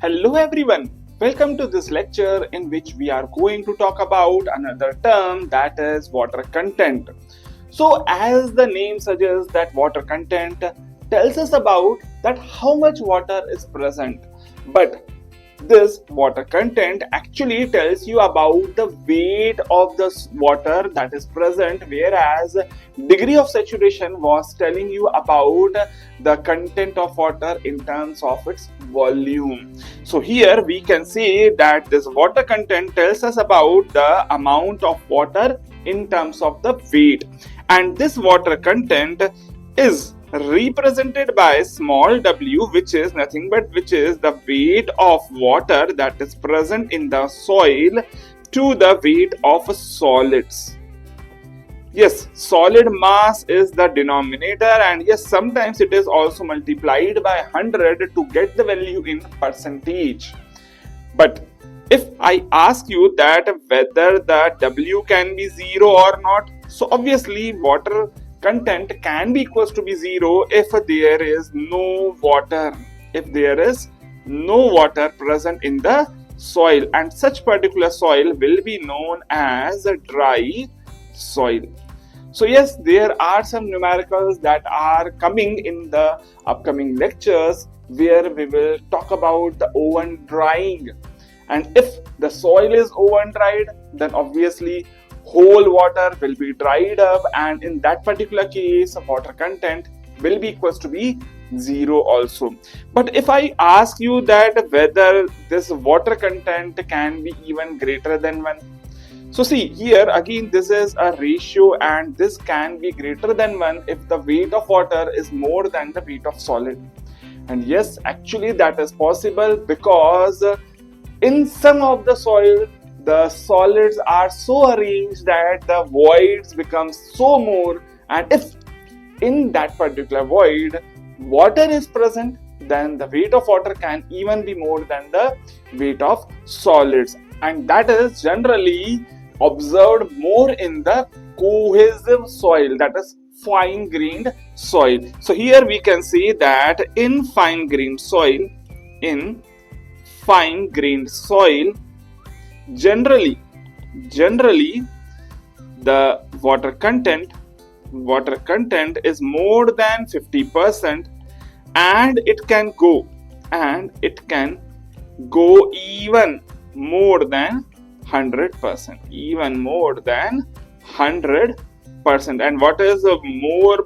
Hello everyone, welcome to this lecture in which we are going to talk about another term, that is water content. So as the name suggests, that water content tells us about that how much water is present. But this water content actually tells you about the weight of the water that is present, whereas degree of saturation was telling you about the content of water in terms of its volume. So here we can say that this water content tells us about the amount of water in terms of the weight, and this water content is represented by small w, which is nothing but the weight of water that is present in the soil to the weight of solids. Yes, solid mass is the denominator, and yes, sometimes it is also multiplied by 100 to get the value in percentage. But if I ask you that whether the W can be 0 or not, so obviously water content can be equals to be 0 if there is no water, present in the soil, and such particular soil will be known as a dry soil. So yes, there are some numericals that are coming in the upcoming lectures where we will talk about the oven drying. And if the soil is oven dried, then obviously whole water will be dried up, and in that particular case water content will be equals to be 0 also. But if I ask you that whether this water content can be even greater than 1, so see here again this is a ratio, and this can be greater than 1 if the weight of water is more than the weight of solid. And yes, actually that is possible because in some of the soil, the solids are so arranged that the voids become so more, and if in that particular void water is present, then the weight of water can even be more than the weight of solids, and that is generally observed more in the cohesive soil, that is fine grained soil. So here we can say that in fine grained soil, generally the water content is more than 50%, and it can go even more than 100%, and what is more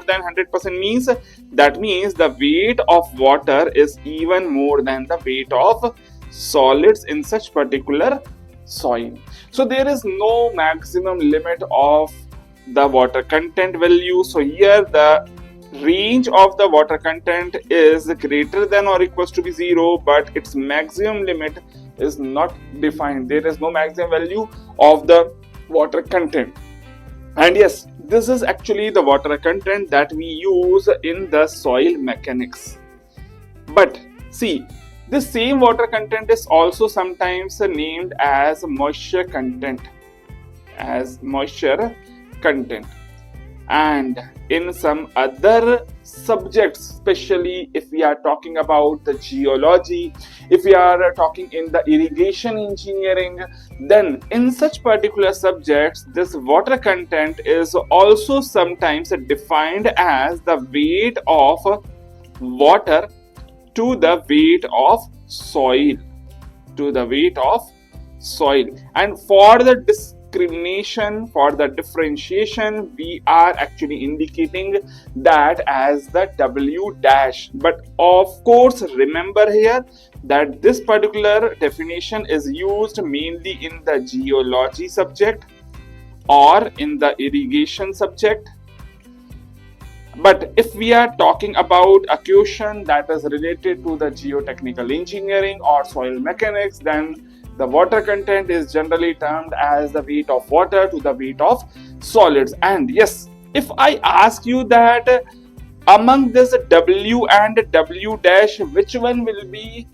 than 100% means? That means the weight of water is even more than the weight of solids in such particular soil. So there is no maximum limit of the water content value. So here the range of the water content is greater than or equals to be 0, but its maximum limit is not defined. There is no maximum value of the water content. And yes, this is actually the water content that we use in the soil mechanics. But see, this same water content is also sometimes named as moisture content. And in some other subjects, especially if we are talking about the geology, if we are talking in the irrigation engineering, then in such particular subjects this water content is also sometimes defined as the weight of water to the weight of soil, and for the discrimination, for the differentiation, we are actually indicating that as the W dash. But of course remember here that this particular definition is used mainly in the geology subject or in the irrigation subject. But if we are talking about a question that is related to the geotechnical engineering or soil mechanics, then the water content is generally termed as the weight of water to the weight of solids. And yes, if I ask you that among this W and W dash, which one will be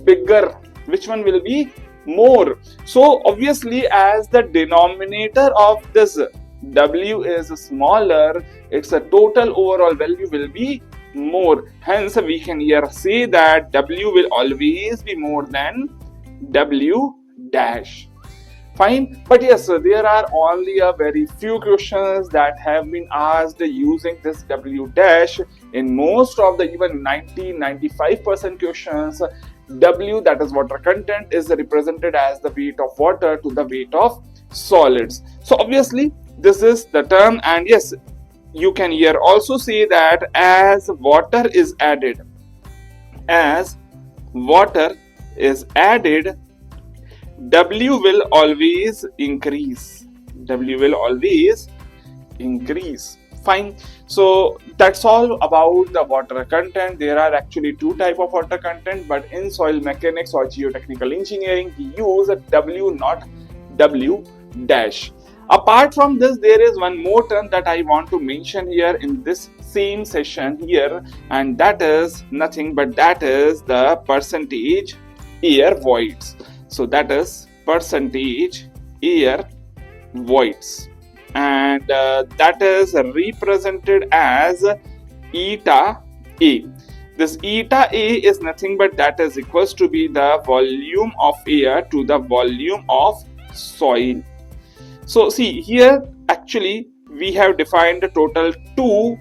bigger, which one will be more? So obviously as the denominator of this W is smaller, its a total overall value will be more. Hence, we can here say that W will always be more than W dash. Fine, but yes, there are only a very few questions that have been asked using this W dash. In most of the even 90-95% questions, W, that is water content, is represented as the weight of water to the weight of solids. So obviously this is the term, and yes, you can here also say that as water is added, W will always increase. W will always increase. Fine. So that's all about the water content. There are actually two types of water content, but in soil mechanics or geotechnical engineering, we use W, not W dash. Apart from this, there is one more term that I want to mention here in this same session here, and that is nothing but that is the percentage air voids. So that is percentage air voids, and that is represented as eta A. This eta A is nothing but that is equals to be the volume of air to the volume of soil. So see here, actually we have defined a total two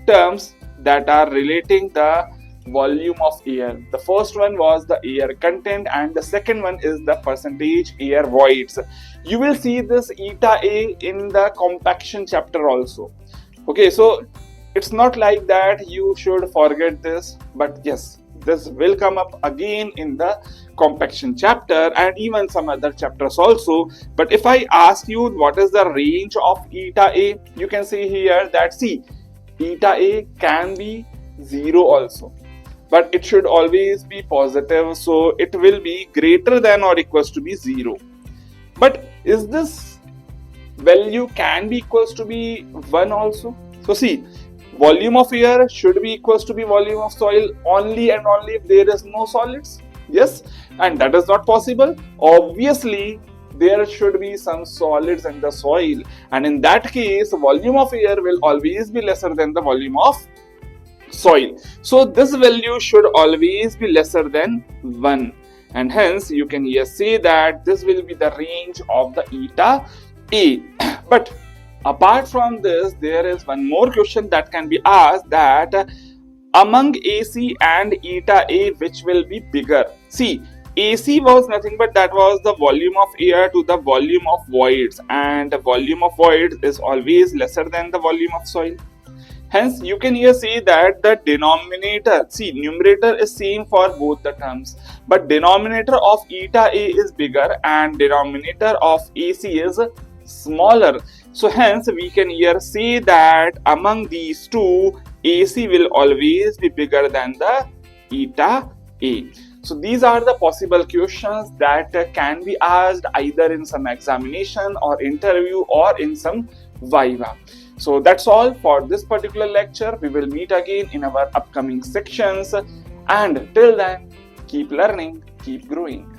terms that are relating the volume of air. The first one was the air content, and the second one is the percentage air voids. You will see this eta A in the compaction chapter also. Okay, so it's not like that you should forget this, but yes, this will come up again in the compaction chapter and even some other chapters also. But if I ask you what is the range of eta A, you can see here that see, eta A can be 0 also, but it should always be positive, so it will be greater than or equals to be 0. But is this value can be equals to be 1 also? So see, volume of air should be equals to be volume of soil only and only if there is no solids. Yes, and that is not possible. Obviously, there should be some solids in the soil, and in that case, volume of air will always be lesser than the volume of soil. So this value should always be lesser than 1, and hence you can here say that this will be the range of the eta A. But apart from this, there is one more question that can be asked, that among AC and eta A, which will be bigger? See, AC was nothing but that was the volume of air to the volume of voids, and the volume of voids is always lesser than the volume of soil. Hence, you can here say that the denominator, see, numerator is same for both the terms, but denominator of eta A is bigger and denominator of AC is smaller. So hence, we can here say that among these two, AC will always be bigger than the eta A. So these are the possible questions that can be asked either in some examination or interview or in some viva. So that's all for this particular lecture. We will meet again in our upcoming sections, and till then, keep learning, keep growing.